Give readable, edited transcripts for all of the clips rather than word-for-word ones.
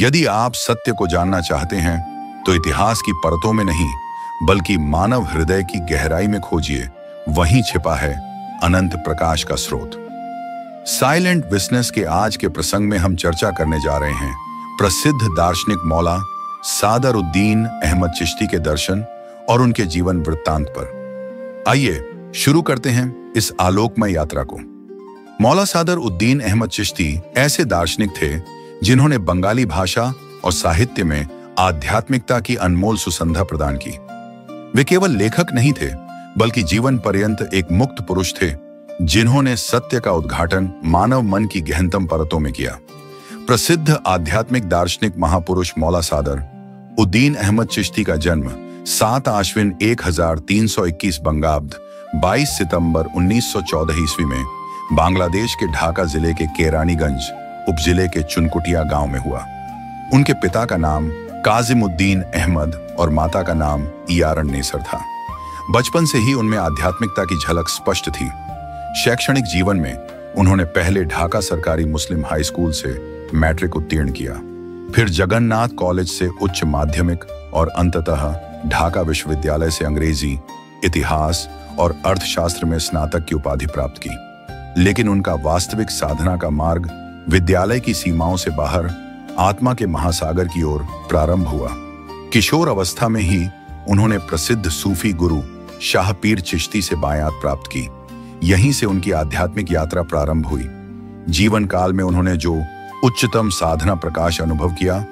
यदि आप सत्य को जानना चाहते हैं तो इतिहास की परतों में नहीं बल्कि मानव हृदय की गहराई में खोजिए। वहीं छिपा है अनंत प्रकाश का स्रोत। साइलेंट विटनेस के आज के प्रसंग में हम चर्चा करने जा रहे हैं प्रसिद्ध दार्शनिक मौला सादर उद्दीन अहमद चिश्ती के दर्शन और उनके जीवन वृत्तांत पर। आइए शुरू करते हैं इस आलोकमय यात्रा को। मौला सादर उद्दीन अहमद चिश्ती ऐसे दार्शनिक थे जिन्होंने बंगाली भाषा और साहित्य में आध्यात्मिकता की अनमोल सुसंधा प्रदान की। वे केवल लेखक नहीं थे बल्कि जीवन पर्यंत एक मुक्त पुरुष थे जिन्होंने सत्य का उद्घाटन मानव मन की गहनतम परतों में किया। प्रसिद्ध आध्यात्मिक दार्शनिक महापुरुष मौला सादर उद्दीन अहमद चिश्ती का जन्म 7 आश्विन 1321 बंगाब्द 22 सितंबर 1914 ईस्वी में बांग्लादेश के ढाका जिले के केरानीगंज उपजिले के चुनकुटिया गांव में हुआ। उनके पिता का नाम काजिमुद्दीन अहमद और माता का नाम इयारन नेसर था। बचपन से ही उनमें आध्यात्मिकता की झलक स्पष्ट थी। शैक्षणिक जीवन में उन्होंने पहले ढाका सरकारी मुस्लिम हाई स्कूल से मैट्रिक उत्तीर्ण किया, फिर जगन्नाथ कॉलेज से उच्च माध्यमिक और अंततः ढाका विश्वविद्यालय से अंग्रेजी, इतिहास और अर्थशास्त्र में स्नातक की उपाधि प्राप्त की। लेकिन उनका वास्तविक साधना का मार्ग विद्यालय की सीमाओं से बाहर आत्मा के महासागर की ओर प्रारंभ हुआ। किशोर अवस्था में ही उन्होंने प्रसिद्ध सूफी गुरु शाह पीर चिश्ती से बायात प्राप्त की। यहीं से उनकी आध्यात्मिक यात्रा प्रारंभ हुई। जीवन काल में उन्होंने जो उच्चतम साधना प्रकाश अनुभव किया,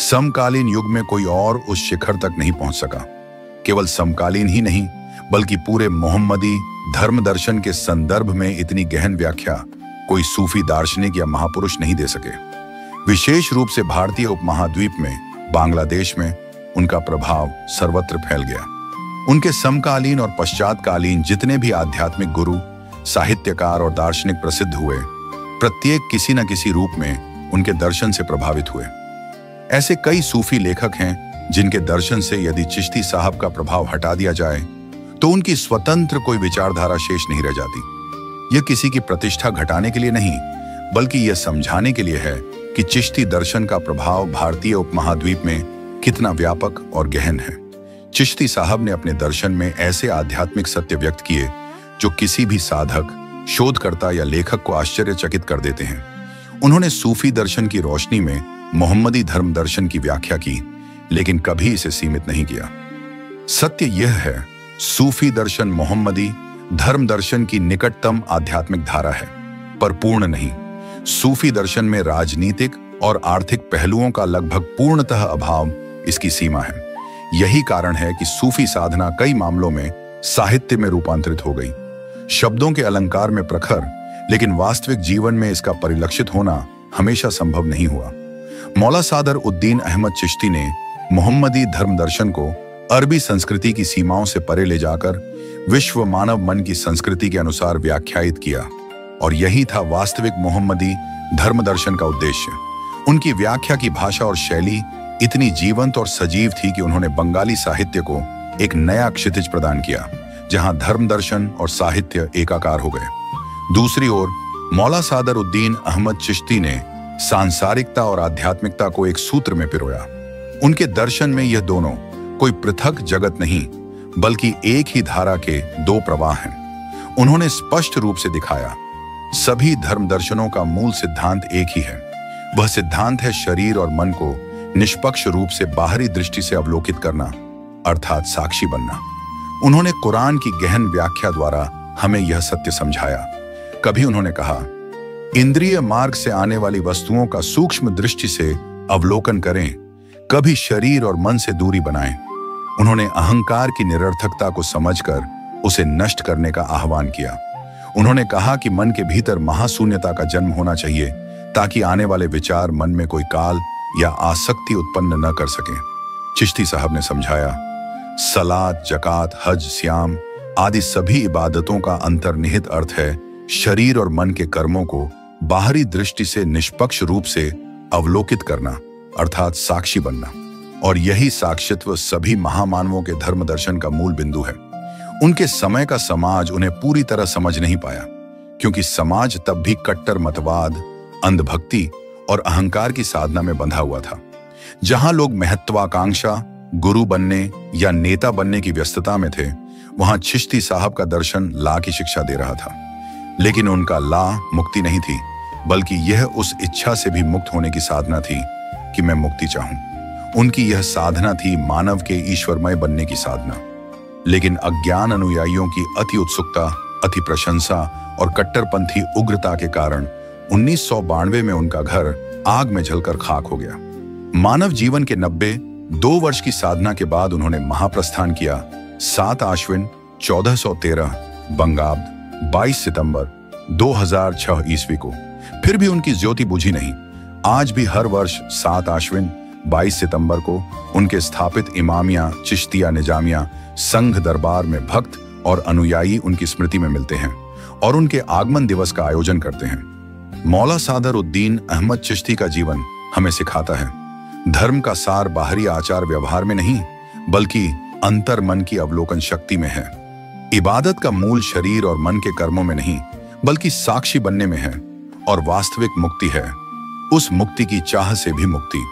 समकालीन युग में कोई और उस शिखर तक नहीं पहुंच सका। केवल समकालीन ही नहीं बल्कि पूरे मोहम्मदी धर्म दर्शन के संदर्भ में इतनी गहन व्याख्या कोई सूफी दार्शनिक या महापुरुष नहीं दे सके। विशेष रूप से भारतीय उपमहाद्वीप में बांग्लादेश में उनका प्रभाव सर्वत्र फैल गया। उनके समकालीन और पश्चातकालीन जितने भी आध्यात्मिक गुरु, साहित्यकार और दार्शनिक प्रसिद्ध हुए, प्रत्येक किसी न किसी रूप में उनके दर्शन से प्रभावित हुए। ऐसे कई सूफी लेखक हैं जिनके दर्शन से यदि चिश्ती साहब का प्रभाव हटा दिया जाए तो उनकी स्वतंत्र कोई विचारधारा शेष नहीं रह जाती। यह किसी की प्रतिष्ठा घटाने के लिए नहीं बल्कि यह समझाने के लिए है कि चिश्ती दर्शन का प्रभाव भारतीय उपमहाद्वीप में कितना व्यापक और गहन है। चिश्ती साहब ने अपने दर्शन में ऐसे आध्यात्मिक सत्य व्यक्त किए जो किसी भी साधक, शोधकर्ता या लेखक को आश्चर्यचकित कर देते हैं। उन्होंने सूफी दर्शन की रोशनी में मोहम्मदी धर्म दर्शन की व्याख्या की, लेकिन कभी इसे सीमित नहीं किया। सत्य यह है, सूफी दर्शन मोहम्मदी धर्म दर्शन की निकटतम आध्यात्मिक धारा है, पर पूर्ण नहीं। सूफी दर्शन में राजनीतिक और आर्थिक पहलुओं का लगभग पूर्णतः अभाव इसकी सीमा है। यही कारण है कि सूफी साधना कई मामलों में साहित्य में रूपांतरित हो गई। शब्दों के अलंकार में प्रखर, लेकिन वास्तविक जीवन में इसका परिलक्षित होना हमेशा संभव नहीं हुआ। मौला सादर उद्दीन अहमद चिश्ती ने मोहम्मदी धर्म दर्शन को अरबी संस्कृति की सीमाओं से परे ले जाकर विश्व मानव मन की संस्कृति के अनुसार व्याख्यायित किया, और यही था वास्तविक मोहम्मदी धर्म दर्शन का उद्देश्य। उनकी व्याख्या की भाषा और शैली इतनी जीवंत और सजीव थी कि उन्होंने बंगाली साहित्य को एक नया क्षितिज प्रदान किया, जहां धर्म दर्शन और साहित्य एकाकार हो गए। दूसरी ओर मौला सादर उद्दीन अहमद चिश्ती ने सांसारिकता और आध्यात्मिकता को एक सूत्र में पिरोया। उनके दर्शन में यह दोनों कोई पृथक जगत नहीं बल्कि एक ही धारा के दो प्रवाह हैं। उन्होंने स्पष्ट रूप से दिखाया, सभी धर्म दर्शनों का मूल सिद्धांत एक ही है। वह सिद्धांत है शरीर और मन को निष्पक्ष रूप से बाहरी दृष्टि से अवलोकित करना, अर्थात साक्षी बनना। उन्होंने कुरान की गहन व्याख्या द्वारा हमें यह सत्य समझाया। कभी उन्होंने कहा, इंद्रिय मार्ग से आने वाली वस्तुओं का सूक्ष्म दृष्टि से अवलोकन करें, कभी शरीर और मन से दूरी बनाएं। उन्होंने अहंकार की निरर्थकता को समझकर उसे नष्ट करने का आह्वान किया। उन्होंने कहा कि मन के भीतर महाशून्यता का जन्म होना चाहिए ताकि आने वाले विचार मन में कोई काल या आसक्ति उत्पन्न न कर सके। चिश्ती साहब ने समझाया, सलात, जकात, हज, सियाम आदि सभी इबादतों का अंतर्निहित अर्थ है शरीर और मन के कर्मों को बाहरी दृष्टि से निष्पक्ष रूप से अवलोकित करना, अर्थात साक्षी बनना। और यही साक्षित्व सभी महामानवों के धर्म दर्शन का मूल बिंदु है। उनके समय का समाज उन्हें पूरी तरह समझ नहीं पाया, क्योंकि समाज तब भी कट्टर मतवाद, अंधभक्ति और अहंकार की साधना में बंधा हुआ था। जहां लोग महत्वाकांक्षा, गुरु बनने या नेता बनने की व्यस्तता में थे, वहां चिश्ती साहब का दर्शन ला की शिक्षा दे रहा था। लेकिन उनका ला मुक्ति नहीं थी, बल्कि यह उस इच्छा से भी मुक्त होने की साधना थी कि मैं मुक्ति चाहूं। उनकी यह साधना थी मानव के ईश्वरमय बनने की साधना। लेकिन अज्ञान अनुयायियों की अति उत्सुकता, अति प्रशंसा और कट्टरपंथी उग्रता के कारण 1992 में उनका घर आग में जलकर खाक हो गया। मानव जीवन के 2 वर्ष की साधना के बाद उन्होंने महाप्रस्थान किया 7 आश्विन 1413 बंगाब्द 22 सितंबर 2006 ईस्वी को। फिर भी उनकी ज्योति बुझी नहीं। आज भी हर वर्ष 7 आश्विन 22 सितंबर को उनके स्थापित इमामिया, चिश्तिया, निजामिया संघ दरबार में भक्त और अनुयायी उनकी स्मृति में मिलते हैं और उनके आगमन दिवस का आयोजन करते हैं। मौला सादर उद्दीन अहमद चिश्ती का जीवन हमें सिखाता है, धर्म का सार बाहरी आचार व्यवहार में नहीं, बल्कि अंतर मन की अवलोकन शक्ति में है। इबादत का मूल शरीर और मन के कर्मों में नहीं, बल्कि साक्षी बनने में है। और वास्तविक मुक्ति है उस मुक्ति की चाह से भी मुक्ति।